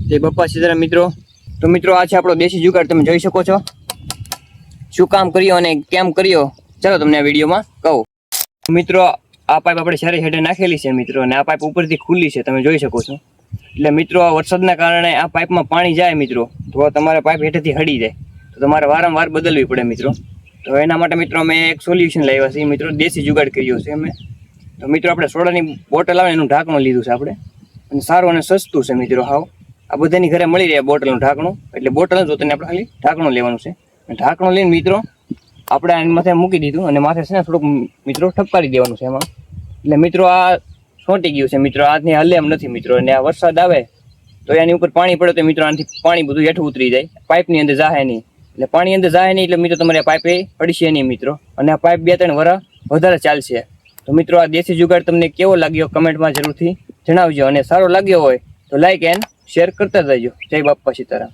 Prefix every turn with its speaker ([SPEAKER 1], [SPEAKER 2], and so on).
[SPEAKER 1] જય બાપા સીતારામ મિત્રો. તો મિત્રો આ છે આપણો દેશી જુગાડ, તમે જોઈ શકો છો શું કામ કર્યો અને કેમ કર્યો, ચાલો તમને આ વિડીયોમાં કહું. મિત્રો આ પાઇપ આપણે સારી હેઠે નાખેલી છે મિત્રો, અને આ પાઇપ ઉપરથી ખુલ્લી છે, તમે જોઈ શકો છો. એટલે મિત્રો આ વરસાદના કારણે આ પાઇપમાં પાણી જાય મિત્રો, તો તમારે પાઇપ હેઠેથી હડી જાય, તો તમારે વારંવાર બદલવી પડે મિત્રો. તો એના માટે મિત્રો અમે એક સોલ્યુશન લાવ્યા છીએ મિત્રો, દેશી જુગાડ કર્યો છે અમે. તો મિત્રો આપણે સોડાની બોટલ આવે એનું ઢાંકણું લીધું છે આપણે, અને સારું અને સસ્તું છે મિત્રો. હાવ આ બધાની ઘરે મળી રહે બોટલનું ઢાંકણું, એટલે બોટલ જ તેને આપણે ખાલી ઢાંકણું લેવાનું છે. ઢાંકણું લઈને મિત્રો આપણે આની માથે મૂકી દીધું, અને માથે છે ને થોડુંક મિત્રો ઠપકારી દેવાનું છે એમાં. એટલે મિત્રો આ છોંટી ગયું છે મિત્રો, આજની હલે એમ નથી મિત્રો. અને આ વરસાદ આવે તો એની ઉપર પાણી પડે તો મિત્રો આનાથી પાણી બધું હેઠું ઉતરી જાય, પાઇપની અંદર જાહે નહીં. એટલે પાણી અંદર જાય નહીં એટલે મિત્રો તમારે આ પાઇપ અડશે નહીં મિત્રો, અને આ પાઇપ 2-3 વર્ષ વધારે ચાલશે. તો મિત્રો આ દેશી જુગાડ તમને કેવો લાગ્યો કમેન્ટમાં જરૂરથી જણાવજો, અને સારો લાગ્યો હોય તો લાઈક એન્ડ શેર કરતા જજો. જય બાપા સીતારામ.